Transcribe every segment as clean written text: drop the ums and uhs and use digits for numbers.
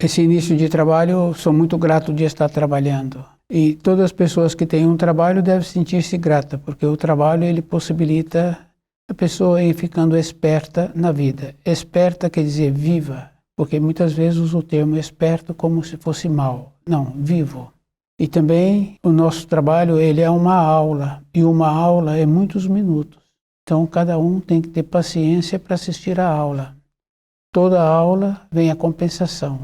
esse início de trabalho, sou muito grato de estar trabalhando. E todas as pessoas que têm um trabalho devem sentir-se grata, porque o trabalho ele possibilita a pessoa ir ficando esperta na vida. Esperta quer dizer viva, porque muitas vezes uso o termo esperto como se fosse mal. Não, vivo. E também o nosso trabalho ele é uma aula, e uma aula é muitos minutos. Então cada um tem que ter paciência para assistir a aula. Toda aula vem a compensação.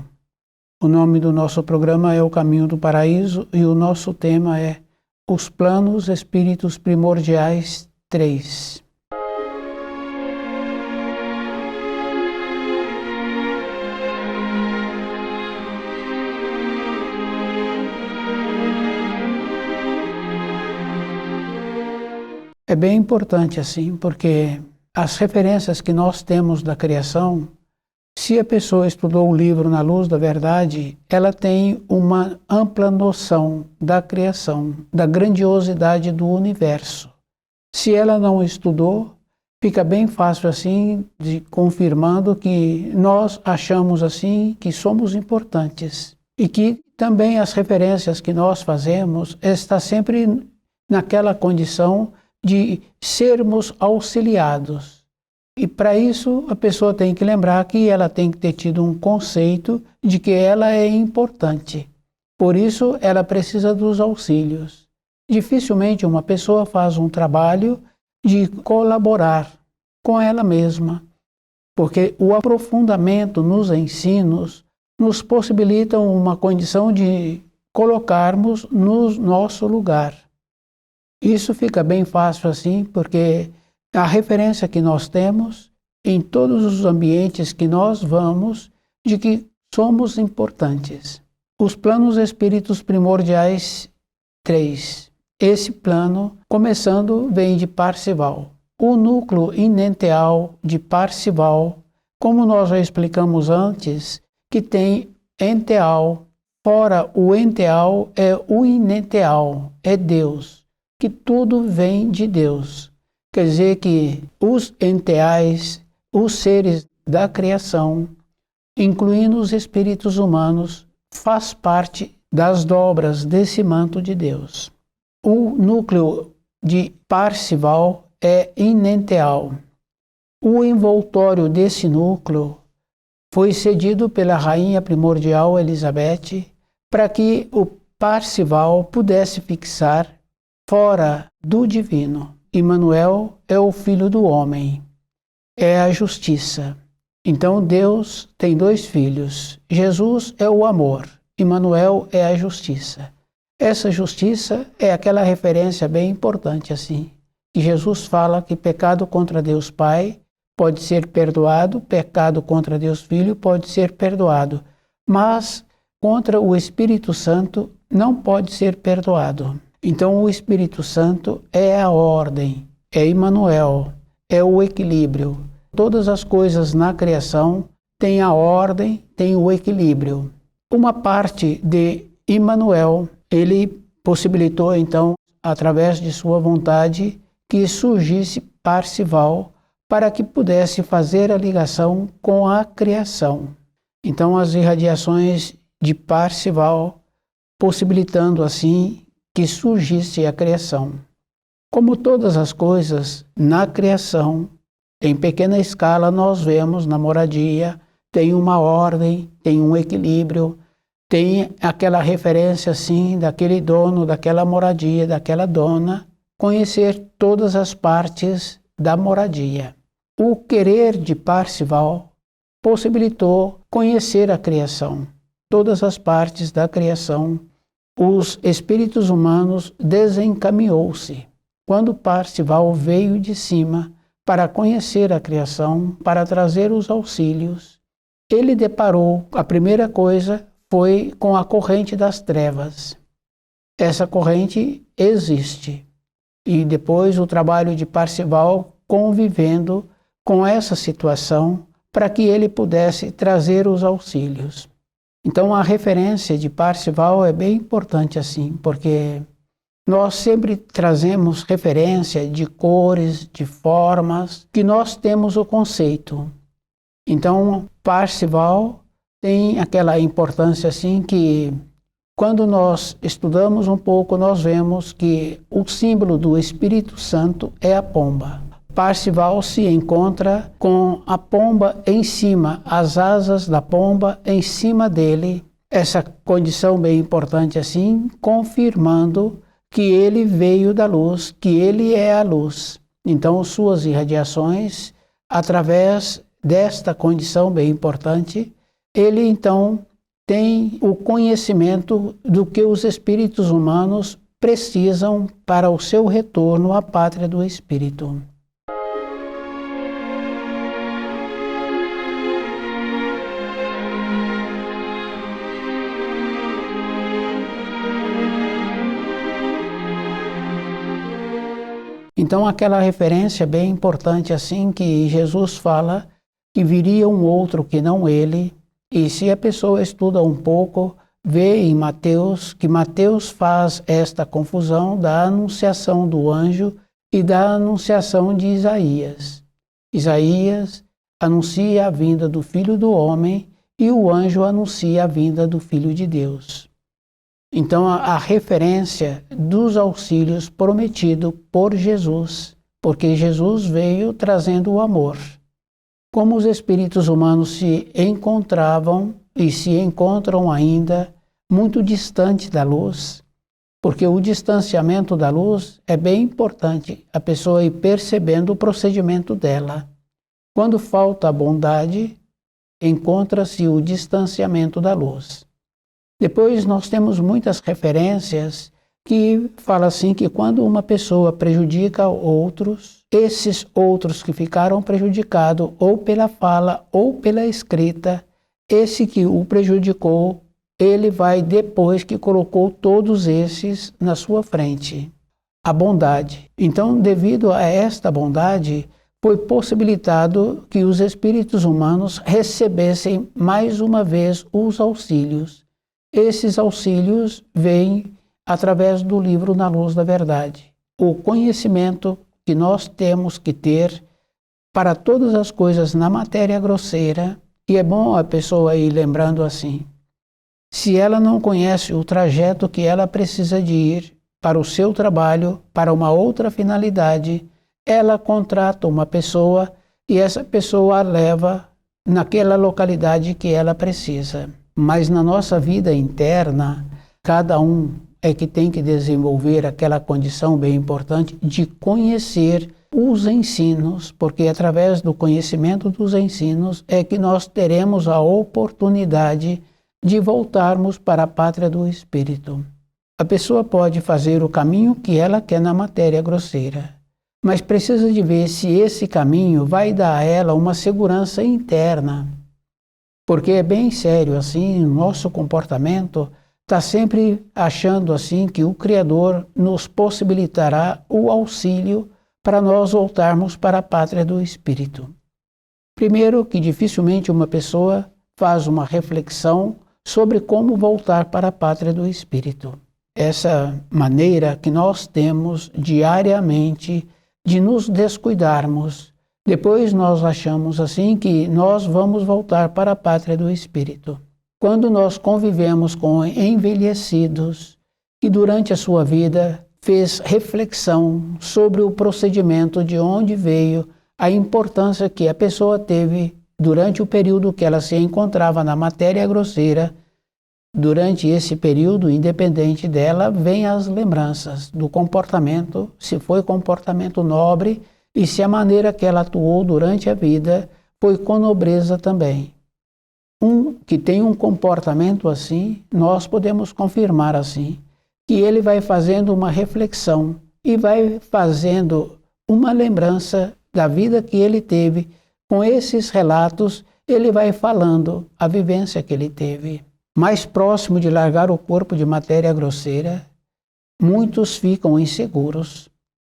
O nome do nosso programa é O Caminho do Paraíso e o nosso tema é Os Planos Espíritos Primordiais 3. É bem importante assim, porque as referências que nós temos da criação, se a pessoa estudou o livro Na Luz da Verdade, ela tem uma ampla noção da criação, da grandiosidade do universo. Se ela não estudou, fica bem fácil assim, de confirmando que nós achamos assim que somos importantes. E que também as referências que nós fazemos está sempre naquela condição de sermos auxiliados. E para isso a pessoa tem que lembrar que ela tem que ter tido um conceito de que ela é importante. Por isso ela precisa dos auxílios. Dificilmente uma pessoa faz um trabalho de colaborar com ela mesma, porque o aprofundamento nos ensinos nos possibilita uma condição de colocarmos no nosso lugar. Isso fica bem fácil assim, porque a referência que nós temos em todos os ambientes que nós vamos de que somos importantes. Os planos espíritos primordiais 3. Esse plano, começando, vem de Parzival. O núcleo inenteal de Parzival, como nós já explicamos antes, que tem enteal. Fora o enteal é o inenteal, é Deus, que tudo vem de Deus. Quer dizer que os enteais, os seres da criação, incluindo os espíritos humanos, faz parte das dobras desse manto de Deus. O núcleo de Parzival é inenteal. O envoltório desse núcleo foi cedido pela rainha primordial Elizabeth para que o Parzival pudesse fixar fora do divino. Emmanuel é o Filho do Homem, é a justiça. Então Deus tem dois filhos. Jesus é o amor, Emmanuel é a justiça. Essa justiça é aquela referência bem importante assim, que Jesus fala que pecado contra Deus Pai pode ser perdoado, pecado contra Deus Filho pode ser perdoado, mas contra o Espírito Santo não pode ser perdoado. Então o Espírito Santo é a ordem, é Emmanuel, é o equilíbrio. Todas as coisas na criação têm a ordem, têm o equilíbrio. Uma parte de Emmanuel, ele possibilitou então, através de sua vontade, que surgisse Parzival para que pudesse fazer a ligação com a criação. Então as irradiações de Parzival, possibilitando assim que surgisse a criação. Como todas as coisas na criação, em pequena escala nós vemos na moradia, tem uma ordem, tem um equilíbrio, tem aquela referência assim daquele dono, daquela moradia, daquela dona, conhecer todas as partes da moradia. O querer de Parzival possibilitou conhecer a criação, todas as partes da criação. Os espíritos humanos desencaminhou-se quando Parzival veio de cima para conhecer a criação, para trazer os auxílios. Ele deparou, a primeira coisa foi com a corrente das trevas. Essa corrente existe. E depois o trabalho de Parzival convivendo com essa situação para que ele pudesse trazer os auxílios. Então a referência de Parzival é bem importante assim, porque nós sempre trazemos referência de cores, de formas, que nós temos o conceito. Então Parzival tem aquela importância assim que quando nós estudamos um pouco, nós vemos que o símbolo do Espírito Santo é a pomba. Parzival se encontra com a pomba em cima, as asas da pomba em cima dele. Essa condição bem importante assim, confirmando que ele veio da luz, que ele é a luz. Então, suas irradiações, através desta condição bem importante, ele então tem o conhecimento do que os espíritos humanos precisam para o seu retorno à pátria do espírito. Então, aquela referência bem importante assim que Jesus fala que viria um outro que não ele, e se a pessoa estuda um pouco, vê em Mateus que Mateus faz esta confusão da anunciação do anjo e da anunciação de Isaías. Isaías anuncia a vinda do Filho do Homem e o anjo anuncia a vinda do Filho de Deus. Então, a referência dos auxílios prometido por Jesus, porque Jesus veio trazendo o amor. Como os espíritos humanos se encontravam e se encontram ainda muito distante da luz, porque o distanciamento da luz é bem importante, a pessoa ir percebendo o procedimento dela. Quando falta a bondade, encontra-se o distanciamento da luz. Depois nós temos muitas referências que falam assim que quando uma pessoa prejudica outros, esses outros que ficaram prejudicados ou pela fala ou pela escrita, esse que o prejudicou, ele vai depois que colocou todos esses na sua frente. A bondade. Então, devido a esta bondade, foi possibilitado que os espíritos humanos recebessem mais uma vez os auxílios. Esses auxílios vêm através do livro Na Luz da Verdade. O conhecimento que nós temos que ter para todas as coisas na matéria grosseira, e é bom a pessoa ir lembrando assim, se ela não conhece o trajeto que ela precisa de ir para o seu trabalho, para uma outra finalidade, ela contrata uma pessoa e essa pessoa a leva naquela localidade que ela precisa. Mas na nossa vida interna, cada um é que tem que desenvolver aquela condição bem importante de conhecer os ensinos, porque através do conhecimento dos ensinos é que nós teremos a oportunidade de voltarmos para a pátria do Espírito. A pessoa pode fazer o caminho que ela quer na matéria grosseira, mas precisa de ver se esse caminho vai dar a ela uma segurança interna. Porque é bem sério assim, o nosso comportamento está sempre achando assim que o Criador nos possibilitará o auxílio para nós voltarmos para a pátria do Espírito. Primeiro, que dificilmente uma pessoa faz uma reflexão sobre como voltar para a pátria do Espírito. Essa maneira que nós temos diariamente de nos descuidarmos. Depois nós achamos assim que nós vamos voltar para a pátria do Espírito. Quando nós convivemos com envelhecidos que durante a sua vida fez reflexão sobre o procedimento de onde veio, a importância que a pessoa teve durante o período que ela se encontrava na matéria grosseira, durante esse período, independente dela, vem as lembranças do comportamento, se foi comportamento nobre, e se a maneira que ela atuou durante a vida foi com nobreza também. Um que tem um comportamento assim, nós podemos confirmar assim, que ele vai fazendo uma reflexão e vai fazendo uma lembrança da vida que ele teve. Com esses relatos, ele vai falando a vivência que ele teve. Mais próximo de largar o corpo de matéria grosseira, muitos ficam inseguros,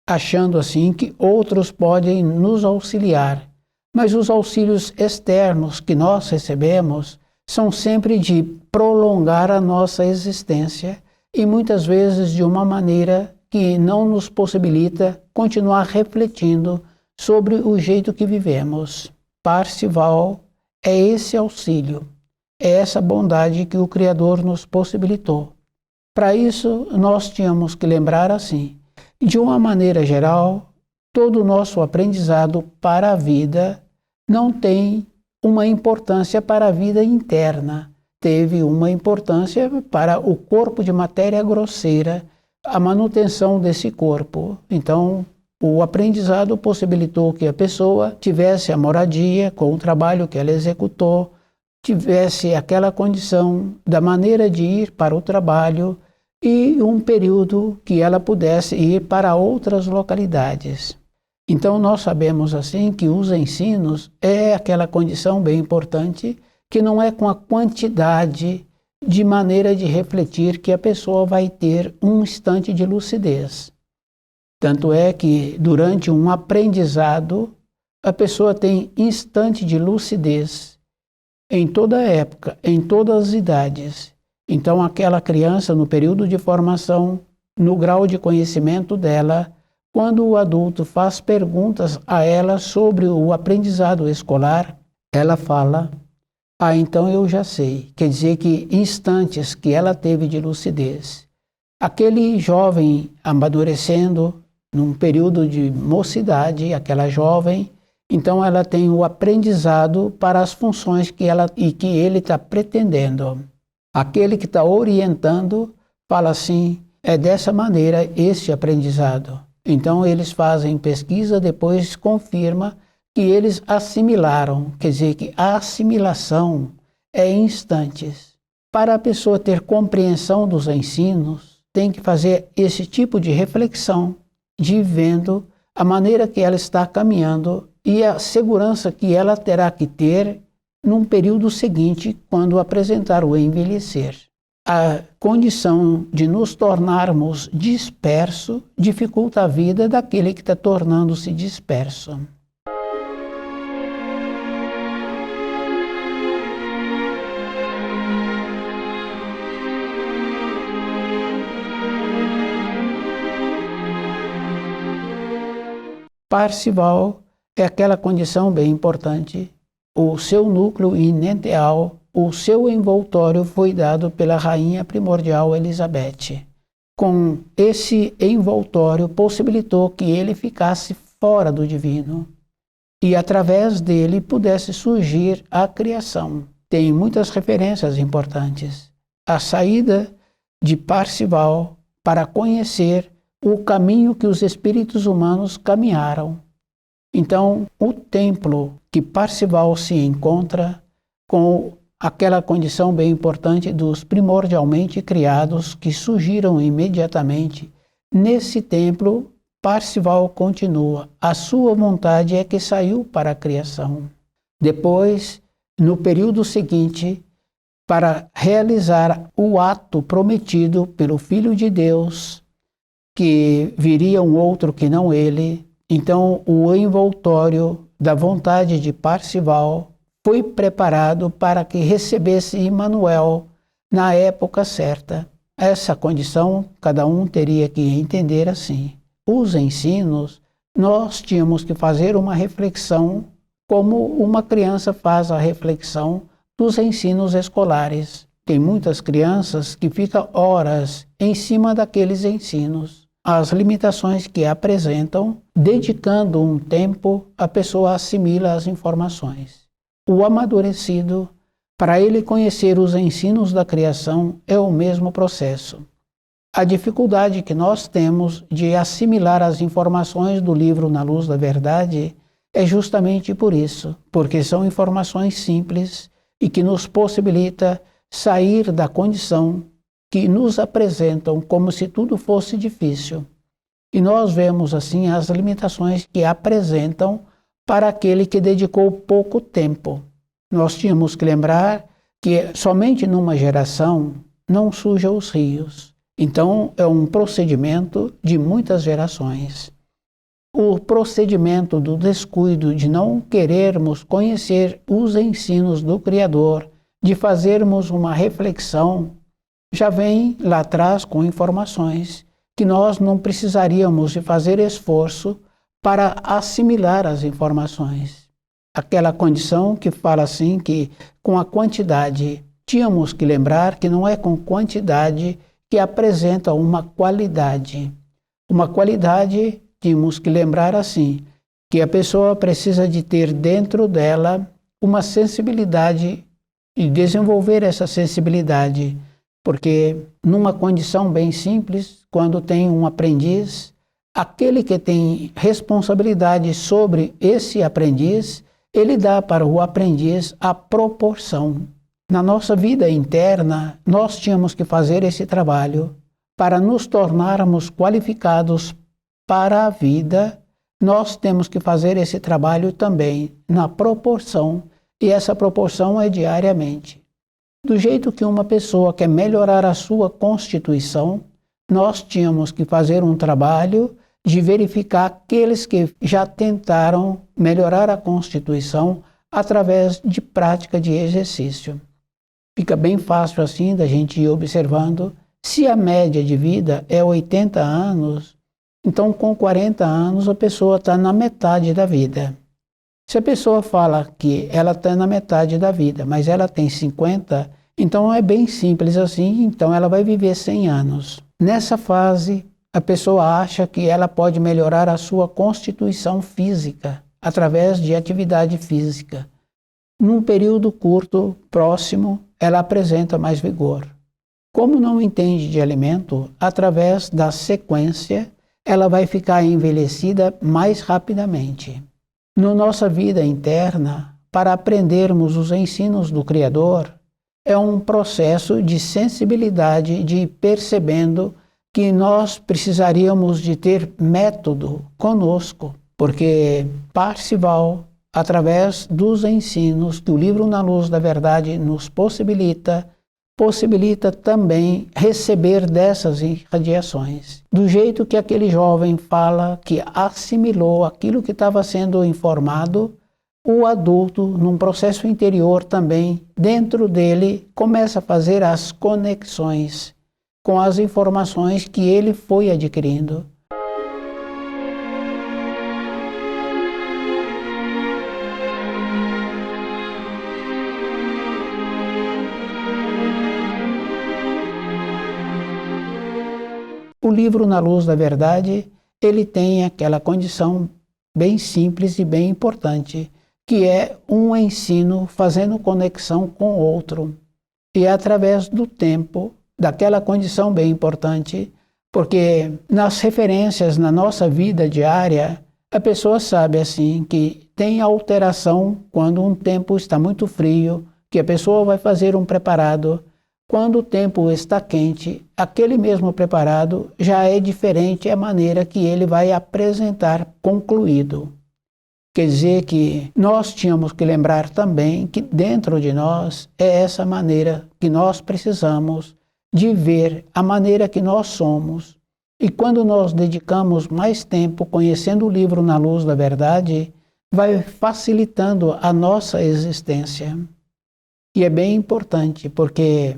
achando assim que outros podem nos auxiliar, mas os auxílios externos que nós recebemos são sempre de prolongar a nossa existência e muitas vezes de uma maneira que não nos possibilita continuar refletindo sobre o jeito que vivemos. Parzival é esse auxílio. é essa bondade que o Criador nos possibilitou. Para isso, nós tínhamos que lembrar assim, de uma maneira geral, todo o nosso aprendizado para a vida não tem uma importância para a vida interna, teve uma importância para o corpo de matéria grosseira, a manutenção desse corpo. Então, o aprendizado possibilitou que a pessoa tivesse a moradia com o trabalho que ela executou, tivesse aquela condição da maneira de ir para o trabalho e um período que ela pudesse ir para outras localidades. Então nós sabemos assim que os ensinos é aquela condição bem importante que não é com a quantidade de maneira de refletir que a pessoa vai ter um instante de lucidez. Tanto é que durante um aprendizado a pessoa tem instante de lucidez em toda a época, em todas as idades. Então aquela criança no período de formação, no grau de conhecimento dela, quando o adulto faz perguntas a ela sobre o aprendizado escolar, ela fala: "Ah, então eu já sei." Quer dizer que instantes que ela teve de lucidez. Aquele jovem amadurecendo num período de mocidade, aquela jovem, então ela tem o aprendizado para as funções que ela e que ele está pretendendo. Aquele que está orientando fala assim: é dessa maneira esse aprendizado. Então eles fazem pesquisa, depois confirma que eles assimilaram, quer dizer que a assimilação é em instantes. Para a pessoa ter compreensão dos ensinos, tem que fazer esse tipo de reflexão, de vendo a maneira que ela está caminhando e a segurança que ela terá que ter num período seguinte, quando apresentar o envelhecer. A condição de nos tornarmos disperso dificulta a vida daquele que está tornando-se disperso. Parcival é aquela condição bem importante. O seu núcleo inerteal, o seu envoltório foi dado pela rainha primordial Elizabeth. Com esse envoltório possibilitou que ele ficasse fora do divino e através dele pudesse surgir a criação. Tem muitas referências importantes. A saída de Parcival para conhecer o caminho que os espíritos humanos caminharam. Então, o templo que Parcival se encontra com aquela condição bem importante dos primordialmente criados que surgiram imediatamente, nesse templo, Parcival continua. A sua vontade é que saiu para a criação. Depois, no período seguinte, para realizar o ato prometido pelo Filho de Deus, que viria um outro que não ele, então o envoltório da vontade de Parcival foi preparado para que recebesse Emmanuel na época certa. Essa condição cada um teria que entender assim. Os ensinos, nós tínhamos que fazer uma reflexão como uma criança faz a reflexão dos ensinos escolares. Tem muitas crianças que ficam horas em cima daqueles ensinos. As limitações que apresentam, dedicando um tempo, a pessoa assimila as informações. O amadurecido, para ele conhecer os ensinos da criação, é o mesmo processo. A dificuldade que nós temos de assimilar as informações do livro Na Luz da Verdade é justamente por isso, porque são informações simples e que nos possibilita sair da condição que nos apresentam como se tudo fosse difícil. E nós vemos assim as limitações que apresentam para aquele que dedicou pouco tempo. Nós tínhamos que lembrar que somente numa geração não surgem os rios. Então é um procedimento de muitas gerações. O procedimento do descuido de não querermos conhecer os ensinos do Criador, de fazermos uma reflexão, já vem lá atrás com informações que nós não precisaríamos de fazer esforço para assimilar as informações. Aquela condição que fala assim que com a quantidade tínhamos que lembrar que não é com quantidade que apresenta uma qualidade. Uma qualidade, tínhamos que lembrar assim, que a pessoa precisa de ter dentro dela uma sensibilidade e desenvolver essa sensibilidade, porque numa condição bem simples, quando tem um aprendiz, aquele que tem responsabilidade sobre esse aprendiz, ele dá para o aprendiz a proporção. Na nossa vida interna, nós tínhamos que fazer esse trabalho para nos tornarmos qualificados para a vida. Nós temos que fazer esse trabalho também na proporção, e essa proporção é diariamente. Do jeito que uma pessoa quer melhorar a sua constituição, nós tínhamos que fazer um trabalho de verificar aqueles que já tentaram melhorar a constituição através de prática de exercício. Fica bem fácil assim da gente ir observando. Se a média de vida é 80 anos, então com 40 anos a pessoa está na metade da vida. Se a pessoa fala que ela está na metade da vida, mas ela tem 50, então é bem simples assim, então ela vai viver 100 anos. Nessa fase, a pessoa acha que ela pode melhorar a sua constituição física através de atividade física. Num período curto, próximo, ela apresenta mais vigor. Como não entende de alimento, através da sequência, ela vai ficar envelhecida mais rapidamente. Na nossa vida interna, para aprendermos os ensinos do Criador, é um processo de sensibilidade, de ir percebendo que nós precisaríamos de ter método conosco, porque Parzival, através dos ensinos que o livro Na Luz da Verdade nos possibilita também receber dessas irradiações. Do jeito que aquele jovem fala que assimilou aquilo que estava sendo informado, o adulto, num processo interior também, dentro dele, começa a fazer as conexões com as informações que ele foi adquirindo. O livro Na Luz da Verdade, ele tem aquela condição bem simples e bem importante, que é um ensino fazendo conexão com outro. E é através do tempo, daquela condição bem importante, porque nas referências na nossa vida diária, a pessoa sabe assim que tem alteração quando um tempo está muito frio, que a pessoa vai fazer um preparado. Quando o tempo está quente, aquele mesmo preparado já é diferente a maneira que ele vai apresentar concluído. Quer dizer que nós tínhamos que lembrar também que dentro de nós é essa maneira que nós precisamos de ver a maneira que nós somos. E quando nós dedicamos mais tempo conhecendo o livro Na Luz da Verdade, vai facilitando a nossa existência. E é bem importante, porque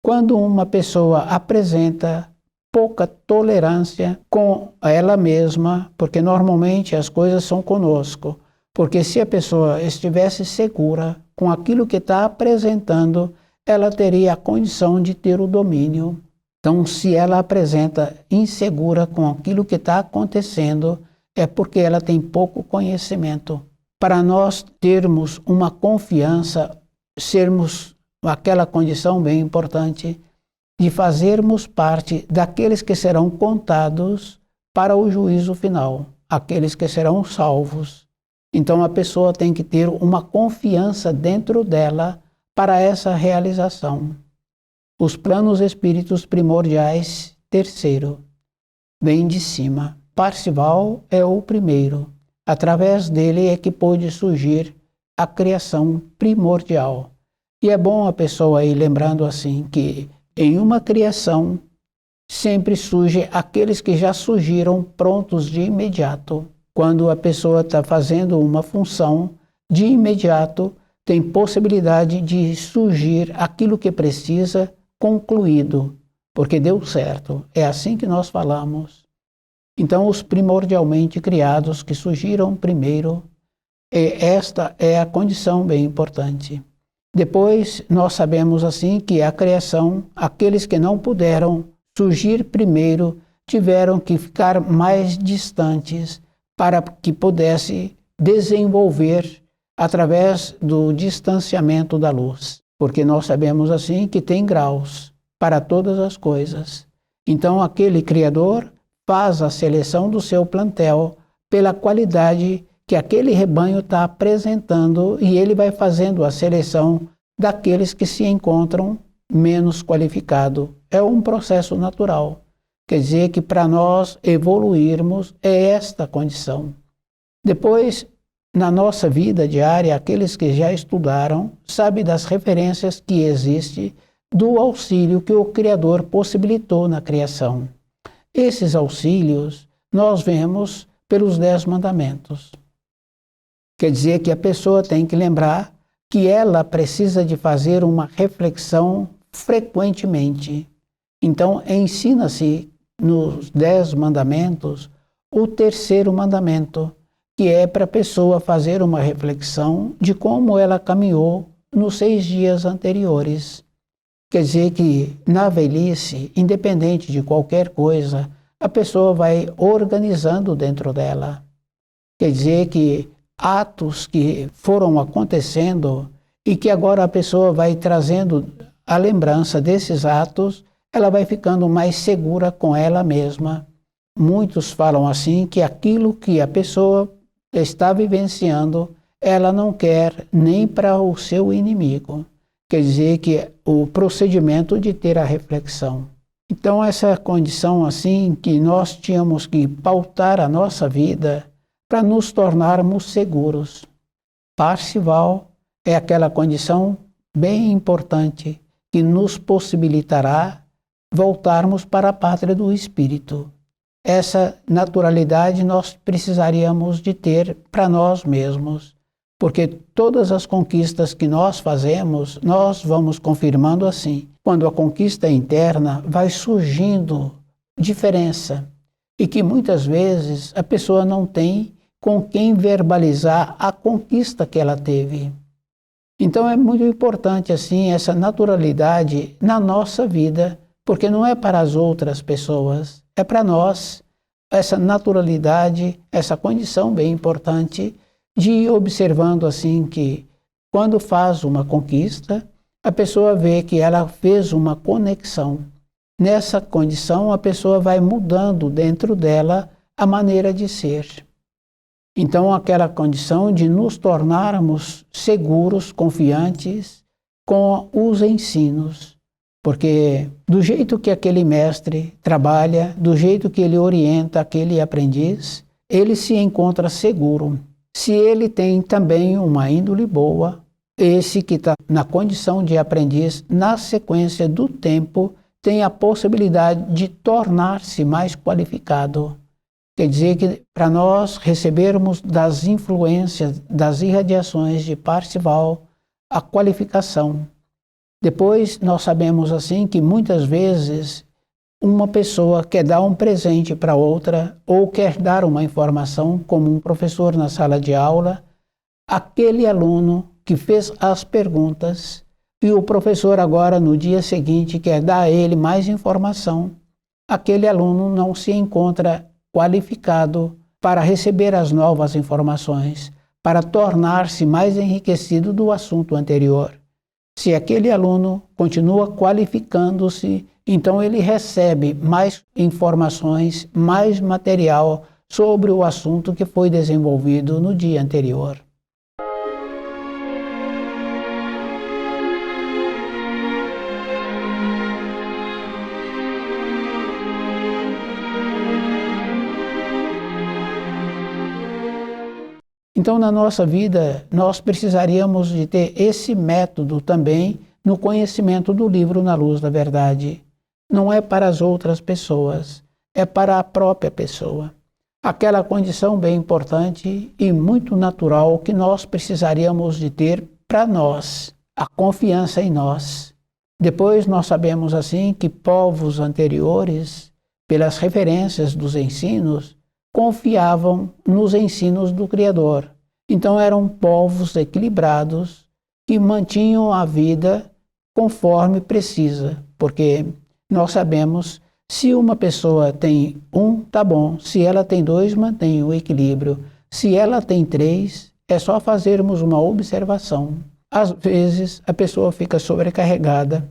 quando uma pessoa apresenta pouca tolerância com ela mesma, porque normalmente as coisas são conosco, porque se a pessoa estivesse segura com aquilo que está apresentando, ela teria a condição de ter o domínio. Então, se ela apresenta insegura com aquilo que está acontecendo, é porque ela tem pouco conhecimento. Para nós termos uma confiança, sermos aquela condição bem importante de fazermos parte daqueles que serão contados para o juízo final, aqueles que serão salvos. Então a pessoa tem que ter uma confiança dentro dela para essa realização. Os planos espíritos primordiais, terceiro, vem de cima. Parzival é o primeiro. Através dele é que pôde surgir a criação primordial. E é bom a pessoa ir lembrando assim que em uma criação sempre surge aqueles que já surgiram prontos de imediato. Quando a pessoa está fazendo uma função, de imediato tem possibilidade de surgir aquilo que precisa concluído, porque deu certo. É assim que nós falamos. Então, os primordialmente criados que surgiram primeiro, esta é a condição bem importante. Depois, nós sabemos assim que a criação, aqueles que não puderam surgir primeiro, tiveram que ficar mais distantes para que pudesse desenvolver através do distanciamento da luz. Porque nós sabemos assim que tem graus para todas as coisas. Então, aquele Criador faz a seleção do seu plantel pela qualidade que aquele rebanho está apresentando, e ele vai fazendo a seleção daqueles que se encontram menos qualificados. É um processo natural. Quer dizer que para nós evoluirmos é esta condição. Depois, na nossa vida diária, aqueles que já estudaram sabem das referências que existem do auxílio que o Criador possibilitou na criação. Esses auxílios nós vemos pelos 10 mandamentos. Quer dizer que a pessoa tem que lembrar que ela precisa de fazer uma reflexão frequentemente. Então, ensina-se nos 10 mandamentos o 3º mandamento, que é para a pessoa fazer uma reflexão de como ela caminhou nos 6 dias anteriores. Quer dizer que na velhice, independente de qualquer coisa, a pessoa vai organizando dentro dela. Quer dizer que atos que foram acontecendo e que agora a pessoa vai trazendo a lembrança desses atos, ela vai ficando mais segura com ela mesma. Muitos falam assim que aquilo que a pessoa está vivenciando, ela não quer nem para o seu inimigo. Quer dizer que o procedimento de ter a reflexão. Então, essa condição assim que nós tínhamos que pautar a nossa vida para nos tornarmos seguros. Parcival é aquela condição bem importante que nos possibilitará voltarmos para a pátria do Espírito. Essa naturalidade nós precisaríamos de ter para nós mesmos, porque todas as conquistas que nós fazemos, nós vamos confirmando assim. Quando a conquista é interna, vai surgindo diferença, e que muitas vezes a pessoa não tem com quem verbalizar a conquista que ela teve. Então é muito importante assim essa naturalidade na nossa vida, porque não é para as outras pessoas, é para nós. Essa naturalidade, essa condição bem importante de ir observando assim que quando faz uma conquista, a pessoa vê que ela fez uma conexão. Nessa condição, a pessoa vai mudando dentro dela a maneira de ser. Então, aquela condição de nos tornarmos seguros, confiantes com os ensinos. Porque do jeito que aquele mestre trabalha, do jeito que ele orienta aquele aprendiz, ele se encontra seguro. Se ele tem também uma índole boa, esse que está na condição de aprendiz, na sequência do tempo, tem a possibilidade de tornar-se mais qualificado. Quer dizer que para nós recebermos das influências, das irradiações de Parzival, a qualificação. Depois nós sabemos assim que muitas vezes uma pessoa quer dar um presente para outra ou quer dar uma informação, como um professor na sala de aula, aquele aluno que fez as perguntas e o professor agora no dia seguinte quer dar a ele mais informação, aquele aluno não se encontra qualificado para receber as novas informações, para tornar-se mais enriquecido do assunto anterior. Se aquele aluno continua qualificando-se, então ele recebe mais informações, mais material sobre o assunto que foi desenvolvido no dia anterior. Então, na nossa vida, nós precisaríamos de ter esse método também no conhecimento do livro Na Luz da Verdade. Não é para as outras pessoas, é para a própria pessoa. Aquela condição bem importante e muito natural que nós precisaríamos de ter para nós, a confiança em nós. Depois nós sabemos assim que povos anteriores, pelas referências dos ensinos, confiavam nos ensinos do Criador. Então eram povos equilibrados, que mantinham a vida conforme precisa, porque nós sabemos, se uma pessoa tem um, tá bom, se ela tem dois, mantém o equilíbrio, se ela tem três, é só fazermos uma observação. Às vezes a pessoa fica sobrecarregada,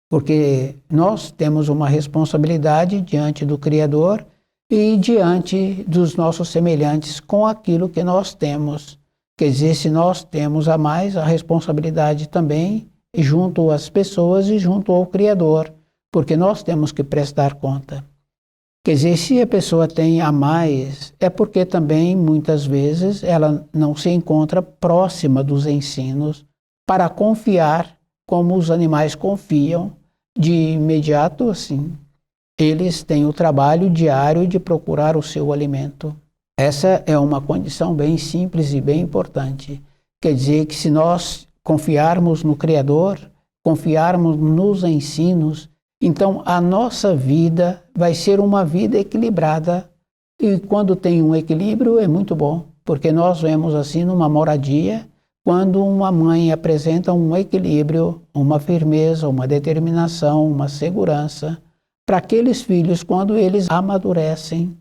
porque nós temos uma responsabilidade diante do Criador e diante dos nossos semelhantes com aquilo que nós temos. Quer dizer, se nós temos a mais, a responsabilidade também junto às pessoas e junto ao Criador, porque nós temos que prestar conta. Quer dizer, se a pessoa tem a mais, é porque também, muitas vezes, ela não se encontra próxima dos ensinos para confiar como os animais confiam de imediato, assim. Eles têm o trabalho diário de procurar o seu alimento. Essa é uma condição bem simples e bem importante. Quer dizer que se nós confiarmos no Criador, confiarmos nos ensinos, então a nossa vida vai ser uma vida equilibrada. E quando tem um equilíbrio é muito bom, porque nós vemos assim numa moradia, quando uma mãe apresenta um equilíbrio, uma firmeza, uma determinação, uma segurança, para aqueles filhos, quando eles amadurecem,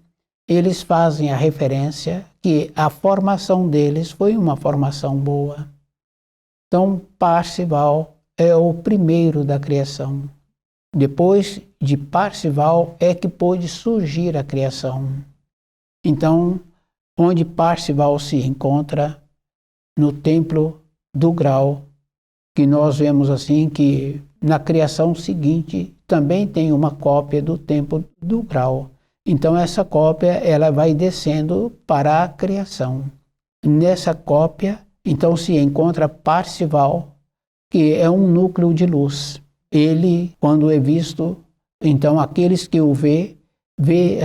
eles fazem a referência que a formação deles foi uma formação boa. Então, Parzival é o primeiro da criação. Depois de Parzival é que pôde surgir a criação. Então, onde Parzival se encontra, no templo do grau, que nós vemos assim que na criação seguinte também tem uma cópia do templo do grau. Então essa cópia ela vai descendo para a criação. Nessa cópia, então se encontra Parzival, que é um núcleo de luz. Ele, quando é visto, então aqueles que o vê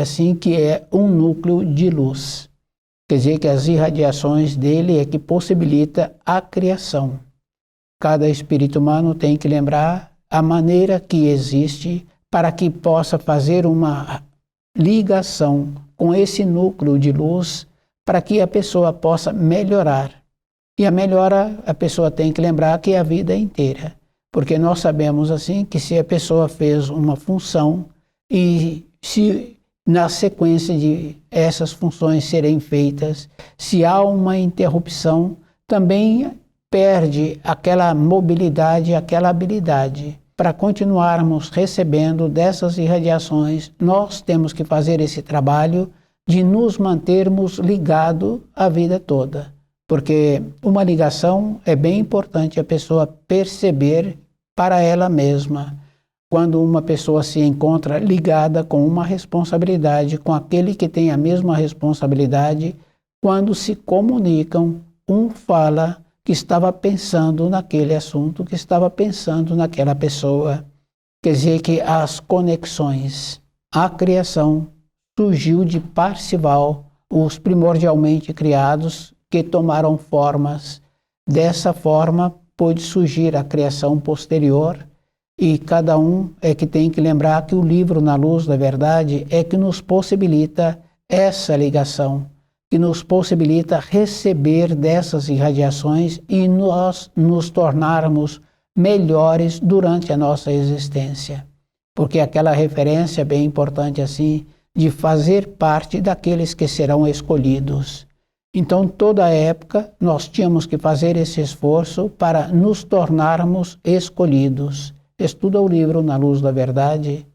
assim que é um núcleo de luz. Quer dizer que as irradiações dele é que possibilita a criação. Cada espírito humano tem que lembrar a maneira que existe para que possa fazer uma ligação com esse núcleo de luz para que a pessoa possa melhorar. E a melhora, a pessoa tem que lembrar que é a vida inteira. Porque nós sabemos assim que se a pessoa fez uma função e se na sequência de essas funções serem feitas, se há uma interrupção, também perde aquela mobilidade, aquela habilidade. Para continuarmos recebendo dessas irradiações, nós temos que fazer esse trabalho de nos mantermos ligados a vida toda. Porque uma ligação é bem importante a pessoa perceber para ela mesma. Quando uma pessoa se encontra ligada com uma responsabilidade, com aquele que tem a mesma responsabilidade, quando se comunicam, um fala que estava pensando naquele assunto, que estava pensando naquela pessoa. Quer dizer que as conexões, a criação surgiu de Parzival, os primordialmente criados que tomaram formas. Dessa forma pôde surgir a criação posterior. E cada um é que tem que lembrar que o livro Na Luz da Verdade é que nos possibilita essa ligação, que nos possibilita receber dessas irradiações e nós nos tornarmos melhores durante a nossa existência. Porque aquela referência é bem importante assim, de fazer parte daqueles que serão escolhidos. Então, toda a época, nós tínhamos que fazer esse esforço para nos tornarmos escolhidos. Estuda o livro Na Luz da Verdade